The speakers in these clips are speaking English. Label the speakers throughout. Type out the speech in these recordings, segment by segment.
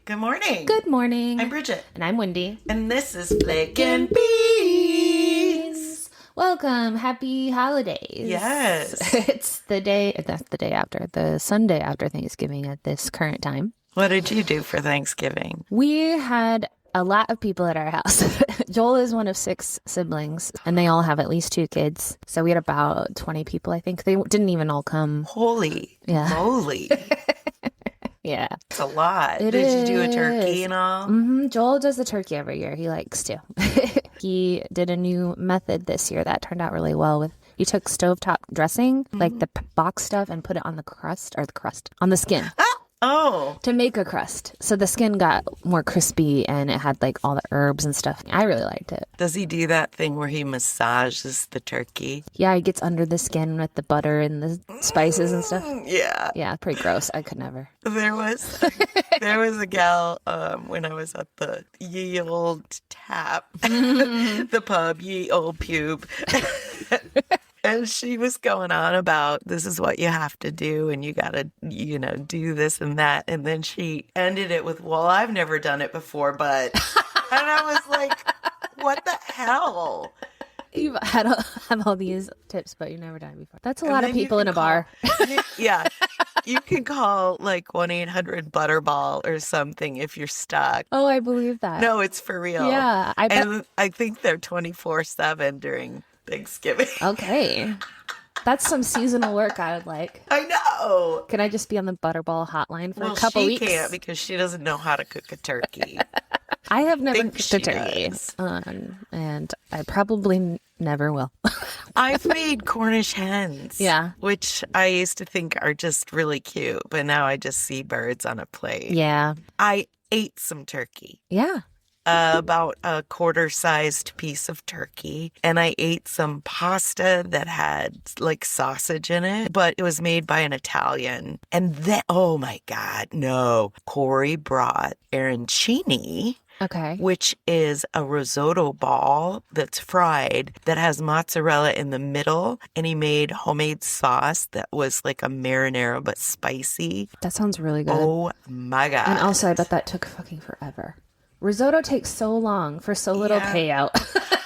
Speaker 1: Good morning.
Speaker 2: Good morning.
Speaker 1: I'm Bridget.
Speaker 2: And I'm Wendy.
Speaker 1: And this is Flakin' Beans.
Speaker 2: Welcome. Happy holidays.
Speaker 1: Yes.
Speaker 2: It's the Sunday after Thanksgiving at this current time.
Speaker 1: What did you do for Thanksgiving?
Speaker 2: We had a lot of people at our house. Joel is one of 6 siblings, and they all have at least 2 kids. So we had about 20 people, I think. They didn't even all come.
Speaker 1: Holy moly.
Speaker 2: Yeah.
Speaker 1: It's a lot.
Speaker 2: It
Speaker 1: Did you do a
Speaker 2: is.
Speaker 1: turkey and all?
Speaker 2: Mm-hmm. Joel does the turkey every year. He likes to. He did a new method this year that turned out really well. He took stovetop dressing, like the box stuff, and put it on the crust, on the skin.
Speaker 1: Oh.
Speaker 2: To make a crust. So the skin got more crispy and it had like all the herbs and stuff. I really liked it.
Speaker 1: Does he do that thing where he massages the turkey?
Speaker 2: Yeah, he gets under the skin with the butter and the spices and stuff.
Speaker 1: Yeah.
Speaker 2: Yeah, pretty gross. I could never.
Speaker 1: There was a gal when I was at the ye old tap, the pub, ye old pube. And she was going on about this is what you have to do and you got to, do this and that. And then she ended it with, well, I've never done it before, but. And I was like, what the hell?
Speaker 2: You've have all these tips, but you've never done it before. That's a lot of people in a bar.
Speaker 1: Yeah. You can call like 1-800-Butterball or something if you're stuck.
Speaker 2: Oh, I believe that.
Speaker 1: No, it's for real.
Speaker 2: Yeah.
Speaker 1: And I think they're 24/7 during Thanksgiving.
Speaker 2: Okay. That's some seasonal work I would like.
Speaker 1: I know.
Speaker 2: Can I just be on the Butterball hotline for a couple
Speaker 1: she
Speaker 2: weeks?
Speaker 1: She can't because she doesn't know how to cook a turkey.
Speaker 2: I have never cooked a turkey. And I probably never will.
Speaker 1: I've made Cornish hens.
Speaker 2: Yeah.
Speaker 1: Which I used to think are just really cute, but now I just see birds on a plate.
Speaker 2: Yeah.
Speaker 1: I ate some turkey.
Speaker 2: Yeah.
Speaker 1: About a quarter-sized piece of turkey, and I ate some pasta that had like sausage in it, but it was made by an Italian. And then, oh my God, no. Corey brought arancini.
Speaker 2: Okay.
Speaker 1: Which is a risotto ball that's fried that has mozzarella in the middle. And he made homemade sauce that was like a marinara but spicy.
Speaker 2: That sounds really good.
Speaker 1: Oh my God.
Speaker 2: And also, I bet that took fucking forever. Risotto takes so long for so little payout.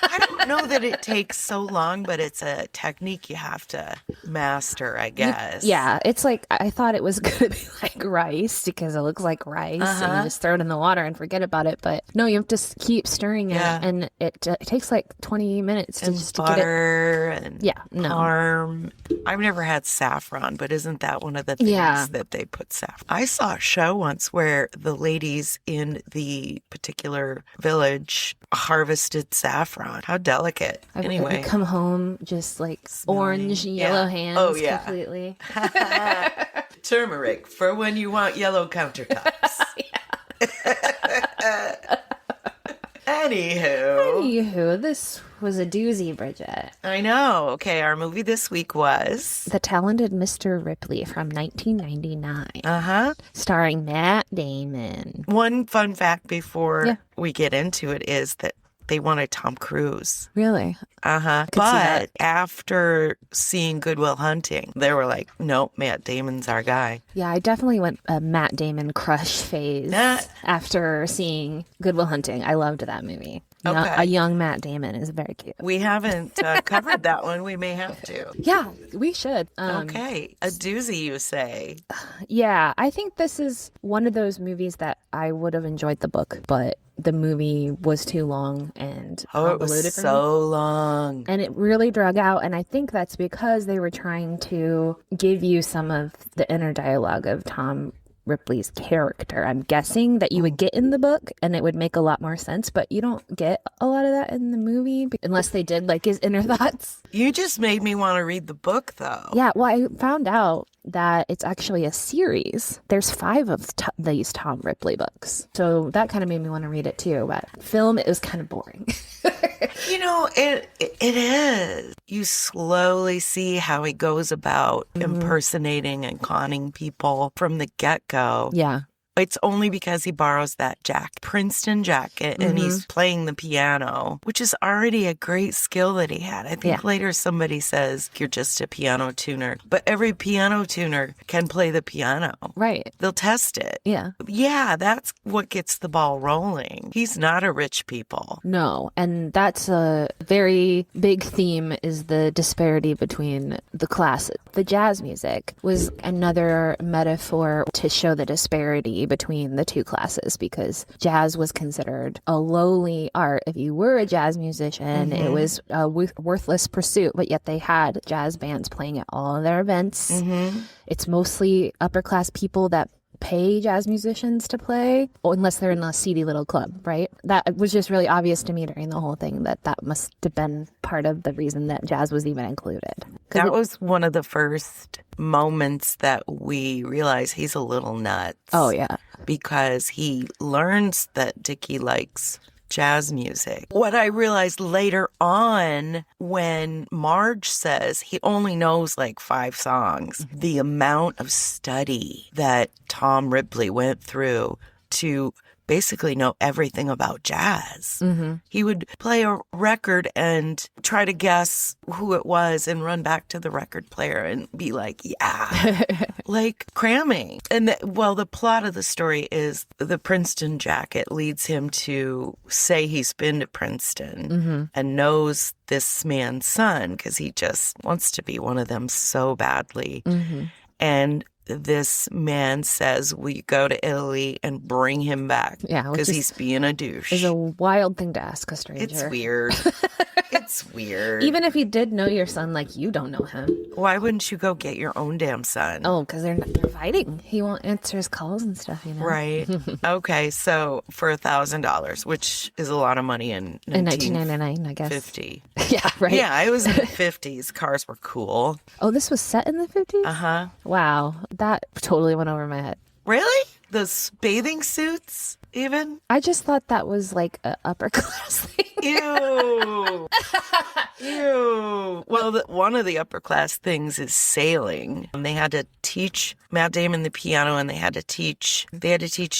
Speaker 1: I don't know that it takes so long, but it's a technique you have to master, I guess.
Speaker 2: It's like, I thought it was going to be like rice because it looks like rice and you just throw it in the water and forget about it. But no, you have to keep stirring it and it takes like 20 minutes
Speaker 1: and
Speaker 2: just
Speaker 1: butter
Speaker 2: to get it.
Speaker 1: And parm. I've never had saffron, but isn't that one of the things that they put saffron? I saw a show once where the ladies in the particular village harvested saffron. How delicate. Anyway.
Speaker 2: I come home just like orange, yellow hands completely.
Speaker 1: Turmeric for when you want yellow countertops. Anywho,
Speaker 2: this was a doozy, Bridget.
Speaker 1: I know. Okay, our movie this week was
Speaker 2: The Talented Mr. Ripley from 1999. Starring Matt Damon.
Speaker 1: One fun fact before we get into it is that they wanted Tom Cruise.
Speaker 2: Really?
Speaker 1: But after seeing Good Will Hunting, they were like, nope, Matt Damon's our guy.
Speaker 2: Yeah, I definitely went a Matt Damon crush phase after seeing Good Will Hunting. I loved that movie.
Speaker 1: Okay.
Speaker 2: A young Matt Damon is very cute.
Speaker 1: We haven't covered that one. We may have to.
Speaker 2: Yeah, we should.
Speaker 1: Okay. A doozy, you say?
Speaker 2: Yeah, I think this is one of those movies that I would have enjoyed the book, but the movie was too long and convoluted
Speaker 1: it was
Speaker 2: for
Speaker 1: so
Speaker 2: me.
Speaker 1: long.
Speaker 2: And it really drug out, and I think that's because they were trying to give you some of the inner dialogue of Tom Ripley's character. I'm guessing that you would get in the book and it would make a lot more sense, but you don't get a lot of that in the movie unless they did like his inner thoughts.
Speaker 1: You just made me want to read the book though.
Speaker 2: Yeah, well, I found out that it's actually a series. There's 5 of these Tom Ripley books. So that kind of made me want to read it too, but film, it was kind of boring.
Speaker 1: It is. You slowly see how he goes about impersonating and conning people from the get-go.
Speaker 2: Yeah.
Speaker 1: It's only because he borrows that Princeton jacket, and he's playing the piano, which is already a great skill that he had. I think later somebody says you're just a piano tuner, but every piano tuner can play the piano.
Speaker 2: Right.
Speaker 1: They'll test it.
Speaker 2: Yeah.
Speaker 1: Yeah, that's what gets the ball rolling. He's not a rich people.
Speaker 2: No, and that's a very big theme, is the disparity between the classes. The jazz music was another metaphor to show the disparity between the two classes, because jazz was considered a lowly art. If you were a jazz musician, it was a worthless pursuit, but yet they had jazz bands playing at all of their events. It's mostly upper class people that pay jazz musicians to play, unless they're in a seedy little club, right? That was just really obvious to me during the whole thing, that must have been part of the reason that jazz was even included.
Speaker 1: That was one of the first moments that we realize he's a little nuts.
Speaker 2: Oh, yeah.
Speaker 1: Because he learns that Dickie likes jazz music. What I realized later on, when Marge says he only knows like 5 songs, the amount of study that Tom Ripley went through to basically know everything about jazz. He would play a record and try to guess who it was and run back to the record player and be like, yeah, like cramming. And the plot of the story is the Princeton jacket leads him to say he's been to Princeton and knows this man's son, because he just wants to be one of them so badly. And this man says, will you go to Italy and bring him back?
Speaker 2: Yeah.
Speaker 1: Because he's being a douche.
Speaker 2: It's a wild thing to ask a stranger.
Speaker 1: It's weird. It's weird.
Speaker 2: Even if he did know your son, like, you don't know him.
Speaker 1: Why wouldn't you go get your own damn son?
Speaker 2: Oh, because they're fighting. He won't answer his calls and stuff, you know?
Speaker 1: Right. Okay, so for $1,000, which is a lot of money in
Speaker 2: 1999, I guess.
Speaker 1: 50.
Speaker 2: Yeah, right.
Speaker 1: Yeah, it was in the 50s. Cars were cool.
Speaker 2: Oh, this was set in the 50s?
Speaker 1: Uh-huh.
Speaker 2: Wow. That totally went over my head.
Speaker 1: Really? Those bathing suits, even?
Speaker 2: I just thought that was like an upper class thing.
Speaker 1: Ew. Ew. Well, one of the upper class things is sailing. And they had to teach Matt Damon the piano, and they had to teach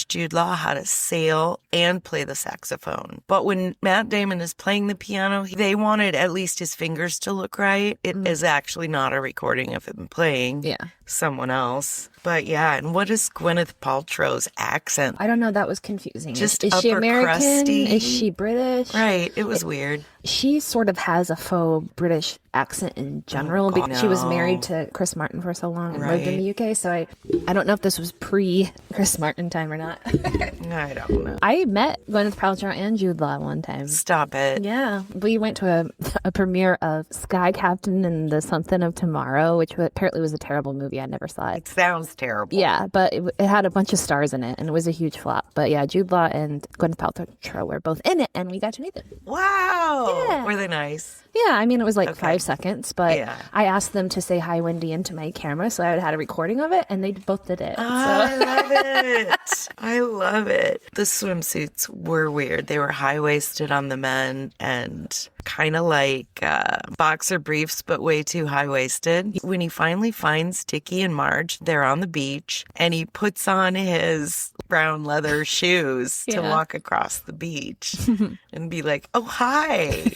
Speaker 1: Jude Law how to sail and play the saxophone. But when Matt Damon is playing the piano, they wanted at least his fingers to look right. It is actually not a recording of him playing.
Speaker 2: Yeah.
Speaker 1: Someone else. But yeah, and what is Gwyneth Paltrow's accent?
Speaker 2: I don't know. That was confusing.
Speaker 1: Just
Speaker 2: is she
Speaker 1: upper
Speaker 2: American?
Speaker 1: crusty?
Speaker 2: Is she British?
Speaker 1: Right. It was weird.
Speaker 2: She sort of has a faux British accent in general, because she was married to Chris Martin for so long and lived in the UK. So I don't know if this was pre Chris Martin time or not.
Speaker 1: I don't know.
Speaker 2: I met Gwyneth Paltrow and Jude Law one time.
Speaker 1: Stop it.
Speaker 2: Yeah, we went to a premiere of Sky Captain and the Something of Tomorrow, which apparently was a terrible movie. I never saw it.
Speaker 1: It sounds terrible.
Speaker 2: Yeah, but it had a bunch of stars in it, and it was a huge flop. But yeah, Jude Law and Gwyneth Paltrow were both in it, and we got to meet them.
Speaker 1: Wow.
Speaker 2: Yeah.
Speaker 1: Were they nice?
Speaker 2: Yeah, I mean, it was like 5 seconds, but
Speaker 1: Yeah.
Speaker 2: I asked them to say hi, Wendy, into my camera, so I had a recording of it, and they both did it.
Speaker 1: I love it. I love it. The swimsuits were weird. They were high-waisted on the men and kind of like boxer briefs, but way too high-waisted. When he finally finds Dickie and Marge, they're on the beach, and he puts on his brown leather shoes to walk across the beach and be like, oh, hi.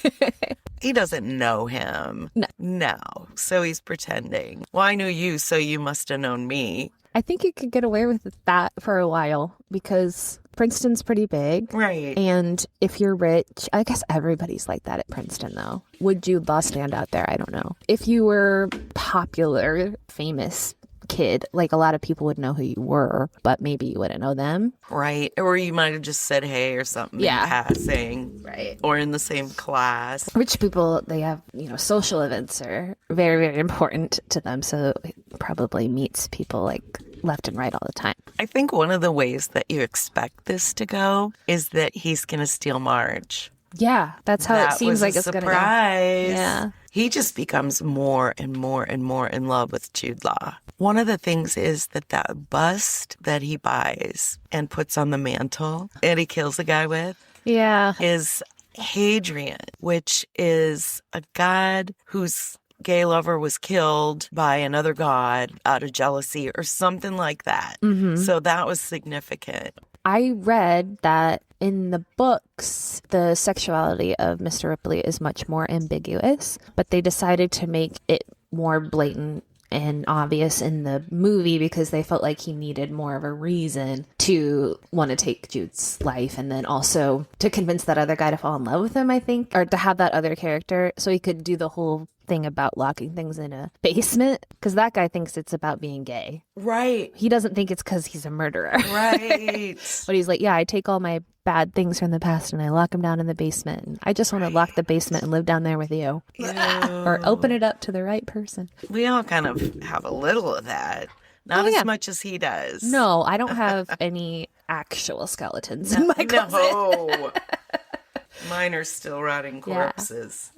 Speaker 1: He doesn't know him. No. So he's pretending. Well, I knew you, so you must have known me.
Speaker 2: I think you could get away with that for a while, because Princeton's pretty big.
Speaker 1: Right.
Speaker 2: And if you're rich, I guess everybody's like that at Princeton, though. Would Jude Law stand out there? I don't know. If you were popular, famous kid, like, a lot of people would know who you were, but maybe you wouldn't know them.
Speaker 1: Right. Or you might have just said hey or something in passing.
Speaker 2: Right.
Speaker 1: Or in the same class.
Speaker 2: Rich people, they have, social events are very, very important to them. So it probably meets people like left and right all the time.
Speaker 1: I think one of the ways that you expect this to go is that he's going to steal Marge.
Speaker 2: Yeah, that's how it seems like it's going to go.
Speaker 1: Surprise.
Speaker 2: Yeah.
Speaker 1: He just becomes more and more and more in love with Jude Law. One of the things is that bust that he buys and puts on the mantle and he kills the guy with
Speaker 2: Yeah.
Speaker 1: is Hadrian, which is a god who's gay lover was killed by another god out of jealousy or something like that. So that was significant.
Speaker 2: I read that in the books, the sexuality of Mr. Ripley is much more ambiguous, but they decided to make it more blatant and obvious in the movie because they felt like he needed more of a reason to want to take Jude's life, and then also to convince that other guy to fall in love with him, I think, or to have that other character so he could do the whole thing about locking things in a basement, because that guy thinks it's about being gay.
Speaker 1: Right.
Speaker 2: He doesn't think it's because he's a murderer.
Speaker 1: Right.
Speaker 2: But he's like, yeah, I take all my bad things from the past and I lock them down in the basement. And I just want to lock the basement and live down there with you. Or open it up to the right person.
Speaker 1: We all kind of have a little of that. Not as much as he does.
Speaker 2: No, I don't have any actual skeletons in my closet.
Speaker 1: No. Mine are still rotting corpses.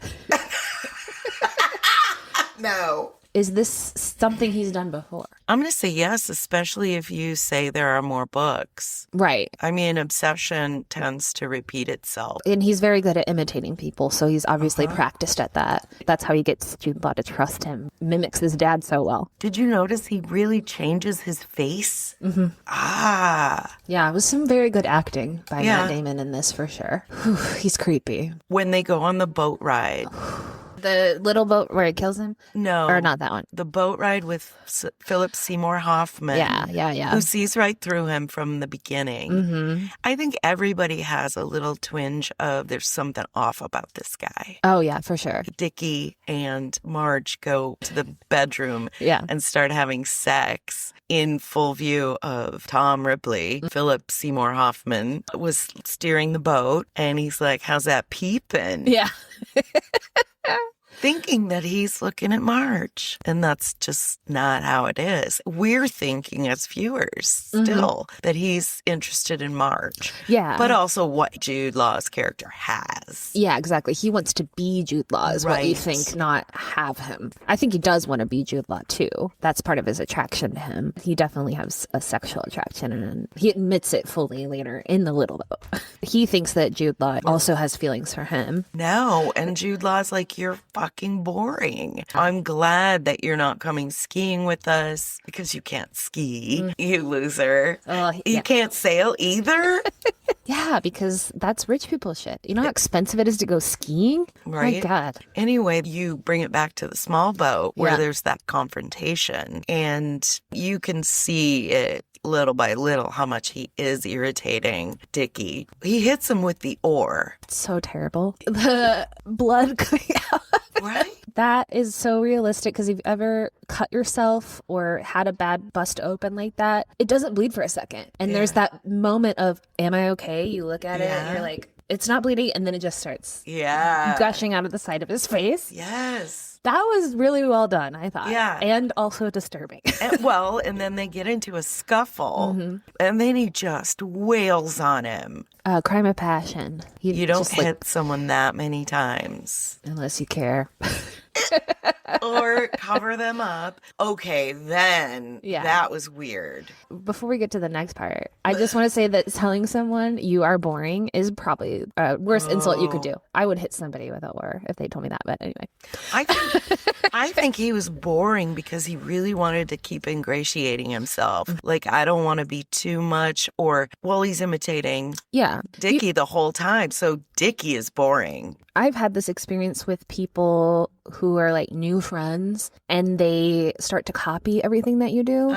Speaker 1: No.
Speaker 2: Is this something he's done before?
Speaker 1: I'm going to say yes, especially if you say there are more books.
Speaker 2: Right.
Speaker 1: I mean, obsession tends to repeat itself.
Speaker 2: And he's very good at imitating people, so he's obviously practiced at that. That's how he gets Jude Law to trust him. Mimics his dad so well.
Speaker 1: Did you notice he really changes his face? Mm-hmm. Ah.
Speaker 2: Yeah, it was some very good acting by Matt Damon in this for sure. Whew, he's creepy.
Speaker 1: When they go on the boat ride.
Speaker 2: The little boat where it kills him?
Speaker 1: No.
Speaker 2: Or not that one.
Speaker 1: The boat ride with Philip Seymour Hoffman.
Speaker 2: Yeah.
Speaker 1: Who sees right through him from the beginning. Mm-hmm. I think everybody has a little twinge of there's something off about this guy.
Speaker 2: Oh, yeah, for sure.
Speaker 1: Dickie and Marge go to the bedroom and start having sex in full view of Tom Ripley. Philip Seymour Hoffman was steering the boat, and he's like, how's that peeping?
Speaker 2: Yeah.
Speaker 1: Thinking that he's looking at Marge. And that's just not how it is. We're thinking as viewers still that he's interested in Marge.
Speaker 2: Yeah.
Speaker 1: But also what Jude Law's character has.
Speaker 2: Yeah, exactly. He wants to be Jude Law is what you think, not have him. I think he does want to be Jude Law too. That's part of his attraction to him. He definitely has a sexual attraction, and he admits it fully later in the little boat. He thinks that Jude Law also has feelings for him.
Speaker 1: No, and Jude Law's like, you're fucking boring. I'm glad that you're not coming skiing with us because you can't ski, you loser. You can't sail either?
Speaker 2: Yeah, because that's rich people shit. You know how expensive it is to go skiing?
Speaker 1: Right.
Speaker 2: My God.
Speaker 1: Anyway, you bring it back to the small boat where there's that confrontation, and you can see it little by little how much he is irritating Dickie. He hits him with the oar.
Speaker 2: It's so terrible. The blood coming out.
Speaker 1: Right?
Speaker 2: That is so realistic, because if you've ever cut yourself or had a bad bust open like that, it doesn't bleed for a second. And there's that moment of, am I okay? You look at it and you're like, it's not bleeding. And then it just starts gushing out of the side of his face.
Speaker 1: Yes.
Speaker 2: That was really well done, I thought.
Speaker 1: Yeah.
Speaker 2: And also disturbing.
Speaker 1: and then they get into a scuffle, and then he just wails on him.
Speaker 2: Crime of passion.
Speaker 1: You don't hit someone that many times.
Speaker 2: Unless you care.
Speaker 1: Or cover them up. Okay, then that was weird.
Speaker 2: Before we get to the next part, I just want to say that telling someone you are boring is probably worst insult you could do. I would hit somebody with a oar if they told me that, but anyway.
Speaker 1: I think he was boring because he really wanted to keep ingratiating himself. Like, I don't want to be too much, or, well, he's imitating Dickie the whole time, so Dickie is boring.
Speaker 2: I've had this experience with people who are like new friends, and they start to copy everything that you do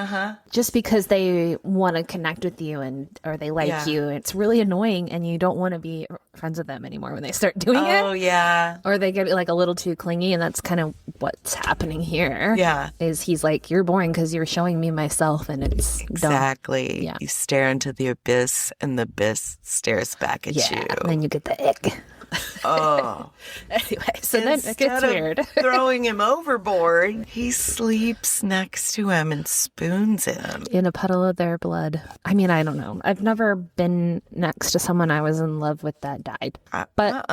Speaker 2: just because they want to connect with you or they like you. It's really annoying, and you don't want to be friends with them anymore when they start doing it.
Speaker 1: Oh, yeah.
Speaker 2: Or they get like a little too clingy, and that's kind of what's happening here.
Speaker 1: Yeah.
Speaker 2: Is he's like, you're boring because you're showing me myself, and it's
Speaker 1: exactly.
Speaker 2: dumb. Yeah.
Speaker 1: You stare into the abyss, and the abyss stares back at you.
Speaker 2: And then you get the ick.
Speaker 1: Oh.
Speaker 2: Anyway, so then it gets weird.
Speaker 1: Throwing him overboard, he sleeps next to him and spoons him.
Speaker 2: In a puddle of their blood. I mean, I don't know. I've never been next to someone I was in love with that died. But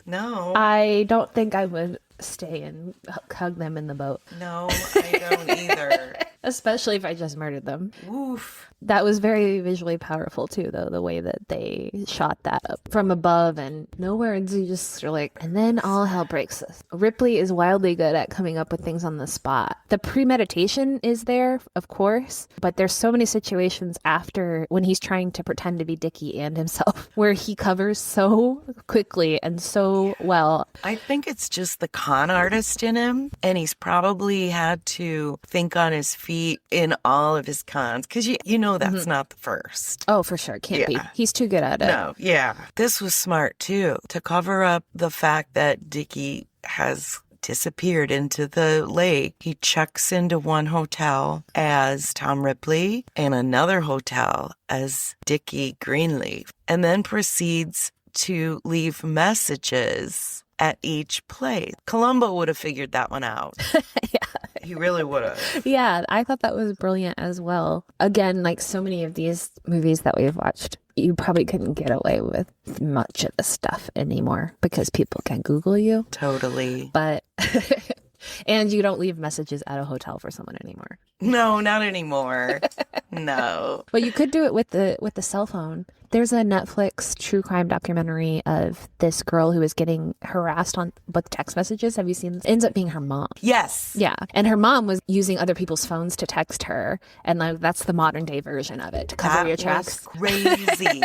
Speaker 1: no.
Speaker 2: I don't think I would stay and hug them in the boat.
Speaker 1: No, I don't either.
Speaker 2: Especially if I just murdered them.
Speaker 1: Oof.
Speaker 2: That was very visually powerful too, though, the way that they shot that up from above and no words. You just are like, and then all hell breaks loose. Ripley is wildly good at coming up with things on the spot. The premeditation is there, of course, but there's so many situations after when he's trying to pretend to be Dickie and himself where he covers so quickly and so well.
Speaker 1: I think it's just the con artist in him, and he's probably had to think on his feet in all of his cons, because you know that's not the first.
Speaker 2: Oh, for sure. Can't be. He's too good at it.
Speaker 1: No, yeah. This was smart, too, to cover up the fact that Dickie has disappeared into the lake. He checks into one hotel as Tom Ripley and another hotel as Dickie Greenleaf, and then proceeds to leave messages at each place. Columbo would have figured that one out.
Speaker 2: Yeah.
Speaker 1: He really would have.
Speaker 2: Yeah, I thought that was brilliant as well. Again, like so many of these movies that we've watched, you probably couldn't get away with much of the stuff anymore because people can Google you.
Speaker 1: Totally.
Speaker 2: But, and you don't leave messages at a hotel for someone anymore.
Speaker 1: No, not anymore. No.
Speaker 2: But you could do it with the cell phone. There's a Netflix true crime documentary of this girl who is getting harassed on with text messages. Have you seen this? It ends up being her mom.
Speaker 1: Yes.
Speaker 2: Yeah. And her mom was using other people's phones to text her. And like that's the modern day version of it to cover your tracks.
Speaker 1: Crazy.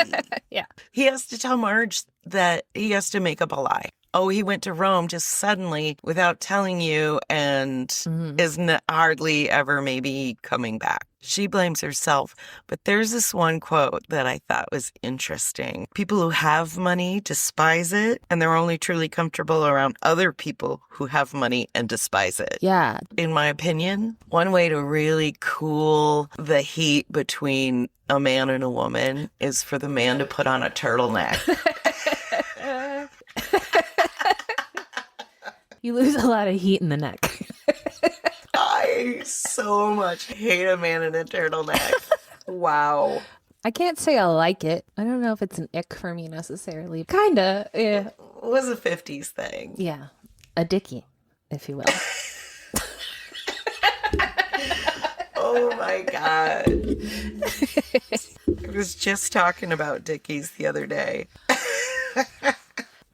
Speaker 2: Yeah.
Speaker 1: He has to tell Marge that he has to make up a lie. Oh, he went to Rome just suddenly without telling you and isn't hardly ever maybe coming back. She blames herself. But there's this one quote that I thought was interesting. People who have money despise it, and they're only truly comfortable around other people who have money and despise it.
Speaker 2: Yeah.
Speaker 1: In my opinion, one way to really cool the heat between a man and a woman is for the man to put on a turtleneck.
Speaker 2: You lose a lot of heat in the neck.
Speaker 1: I so much hate a man in a turtleneck. Wow.
Speaker 2: I can't say I like it. I don't know if it's an ick for me necessarily. Kinda, yeah.
Speaker 1: It was a 50s thing.
Speaker 2: Yeah. A dickie, if you will.
Speaker 1: Oh my God. I was just talking about dickies the other day.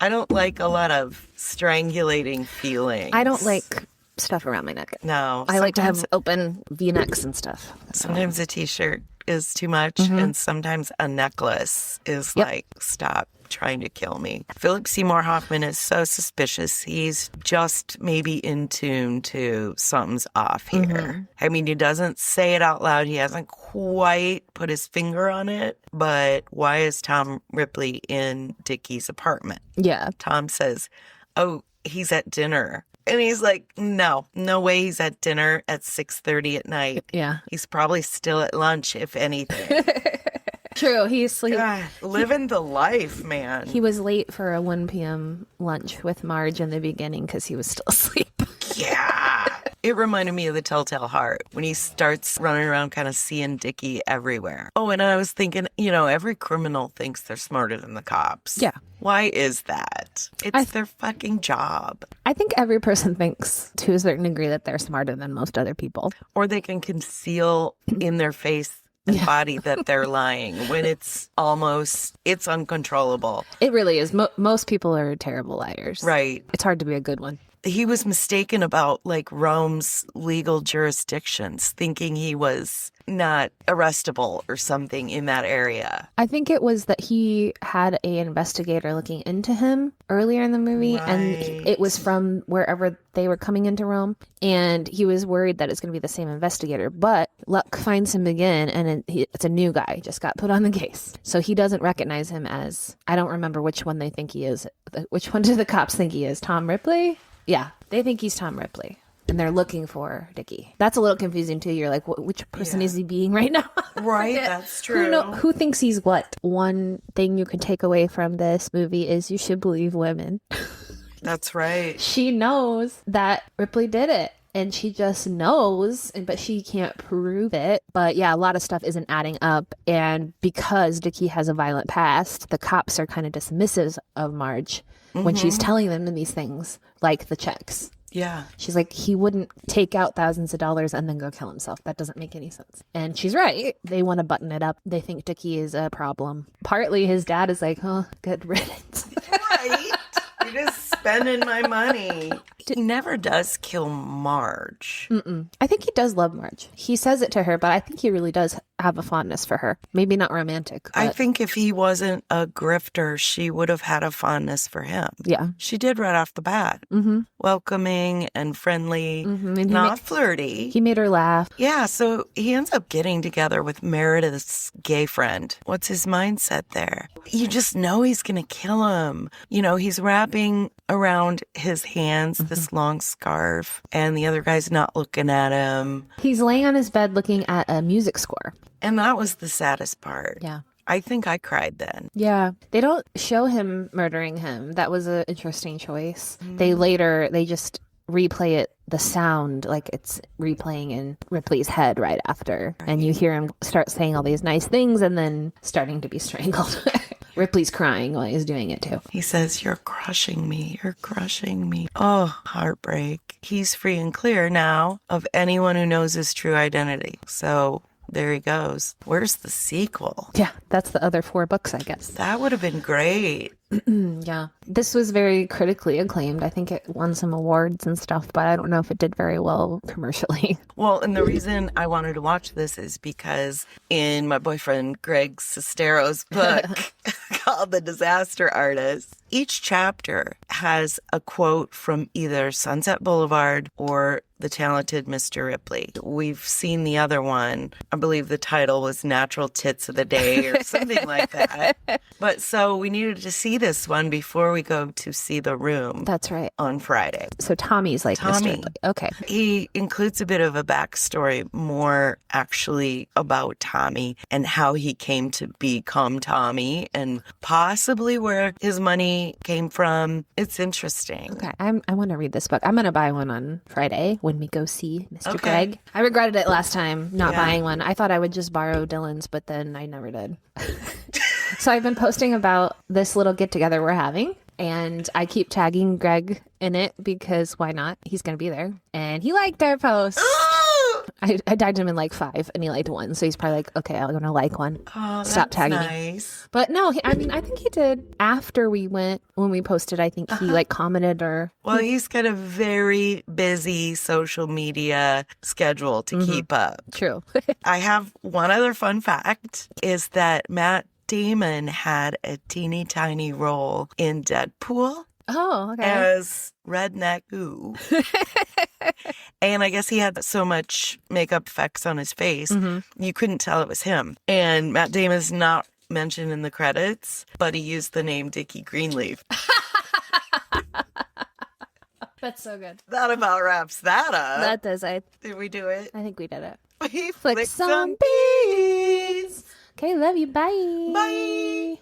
Speaker 1: I don't like a lot of strangulating feelings.
Speaker 2: I don't like stuff around my neck.
Speaker 1: No.
Speaker 2: I like to have open V-necks and stuff.
Speaker 1: Sometimes a t-shirt is too much, and sometimes a necklace is like, stop trying to kill me. Philip Seymour Hoffman is so suspicious. He's just maybe in tune to something's off here. I mean, he doesn't say it out loud. He hasn't quite put his finger on it. But why is Tom Ripley in Dickie's apartment?
Speaker 2: Yeah.
Speaker 1: Tom says, oh, he's at dinner. And he's like, no way he's at dinner at 6:30 at night.
Speaker 2: Yeah.
Speaker 1: He's probably still at lunch, if anything.
Speaker 2: True. He's asleep.
Speaker 1: Living the life, man.
Speaker 2: He was late for a 1 p.m. lunch with Marge in the beginning because he was still asleep.
Speaker 1: Yeah. It reminded me of The Telltale Heart when he starts running around kind of seeing Dickie everywhere. Oh, and I was thinking, every criminal thinks they're smarter than the cops.
Speaker 2: Yeah.
Speaker 1: Why is that? It's their fucking job.
Speaker 2: I think every person thinks to a certain degree that they're smarter than most other people.
Speaker 1: Or they can conceal in their face and body that they're lying when it's uncontrollable.
Speaker 2: It really is. Most people are terrible liars.
Speaker 1: Right.
Speaker 2: It's hard to be a good one.
Speaker 1: He was mistaken about Rome's legal jurisdictions, thinking he was not arrestable or something in that area.
Speaker 2: I think it was that he had an investigator looking into him earlier in the movie, and it was from wherever they were coming into Rome, and he was worried that it's going to be the same investigator, but luck finds him again, and it's a new guy, just got put on the case. So he doesn't recognize him as, I don't remember which one they think he is. Which one do the cops think he is? Tom Ripley? Yeah, they think he's Tom Ripley. And they're looking for Dickie. That's a little confusing too. You're like, which person is he being right now?
Speaker 1: Right, that's true.
Speaker 2: Who thinks he's what? One thing you can take away from this movie is you should believe women.
Speaker 1: That's right.
Speaker 2: She knows that Ripley did it. And she just knows, but she can't prove it. But yeah, a lot of stuff isn't adding up. And because Dickie has a violent past, the cops are kind of dismissive of Marge when she's telling them these things, like the checks.
Speaker 1: Yeah.
Speaker 2: She's like, he wouldn't take out thousands of dollars and then go kill himself. That doesn't make any sense. And she's right. They want to button it up. They think Dickie is a problem. Partly his dad is like, oh, good riddance.
Speaker 1: Right? You're just spending my money. He never does kill Marge.
Speaker 2: I think he does love Marge. He says it to her, but I think he really does have a fondness for her. Maybe not romantic. But...
Speaker 1: I think if he wasn't a grifter, she would have had a fondness for him.
Speaker 2: Yeah.
Speaker 1: She did right off the bat. Welcoming and friendly,
Speaker 2: And
Speaker 1: not flirty.
Speaker 2: He made her laugh.
Speaker 1: Yeah, so he ends up getting together with Meredith's gay friend. What's his mindset there? You just know he's going to kill him. You know, he's wrapping around his hands this long scarf, and the other guy's not looking at him.
Speaker 2: He's laying on his bed looking at a music score.
Speaker 1: And that was the saddest part.
Speaker 2: Yeah.
Speaker 1: I think I cried then.
Speaker 2: Yeah. They don't show him murdering him. That was an interesting choice. They just replay it, the sound, like it's replaying in Ripley's head right after. Right. And you hear him start saying all these nice things and then starting to be strangled. Ripley's crying while he's doing it too.
Speaker 1: He says, "You're crushing me. You're crushing me." Oh, heartbreak. He's free and clear now of anyone who knows his true identity. So there he goes. Where's the sequel?
Speaker 2: Yeah, that's the other 4 books, I guess.
Speaker 1: That would have been great.
Speaker 2: Yeah. This was very critically acclaimed. I think it won some awards and stuff, but I don't know if it did very well commercially.
Speaker 1: Well, and the reason I wanted to watch this is because in my boyfriend Greg Sestero's book called The Disaster Artist, each chapter has a quote from either Sunset Boulevard or The Talented Mr. Ripley. We've seen the other one. I believe the title was Natural Tits of the Day or something like that. But so we needed to see this one before we go to see The Room.
Speaker 2: That's right.
Speaker 1: On Friday.
Speaker 2: So Tommy's like Mr. Ripley. Okay.
Speaker 1: He includes a bit of a backstory, more actually about Tommy and how he came to become Tommy and possibly where his money came from. It's interesting.
Speaker 2: Okay. I want to read this book. I'm going to buy one on Friday when we go see Mr.
Speaker 1: Okay.
Speaker 2: Greg. I regretted it last time not buying one. I thought I would just borrow Dylan's, but then I never did. So I've been posting about this little get together we're having, and I keep tagging Greg in it because why not? He's going to be there. And he liked our post. I tagged him in like 5 and he liked 1. So he's probably like, okay, I'm going to like one.
Speaker 1: Oh,
Speaker 2: Stop tagging
Speaker 1: nice.
Speaker 2: me. But no, I think he did after we went, when we posted, I think he like commented or.
Speaker 1: Well, he's got a very busy social media schedule to keep up.
Speaker 2: True.
Speaker 1: I have one other fun fact is that Matt Damon had a teeny tiny role in Deadpool.
Speaker 2: Oh, okay.
Speaker 1: As Redneck Goo. And I guess he had so much makeup effects on his face, you couldn't tell it was him. And Matt Damon's not mentioned in the credits, but he used the name Dickie Greenleaf.
Speaker 2: That's so good.
Speaker 1: That about wraps that up.
Speaker 2: That does.
Speaker 1: Did we do it?
Speaker 2: I think we did it.
Speaker 1: We
Speaker 2: Flick
Speaker 1: flicked
Speaker 2: some
Speaker 1: some beads.
Speaker 2: Okay, love you. Bye.
Speaker 1: Bye.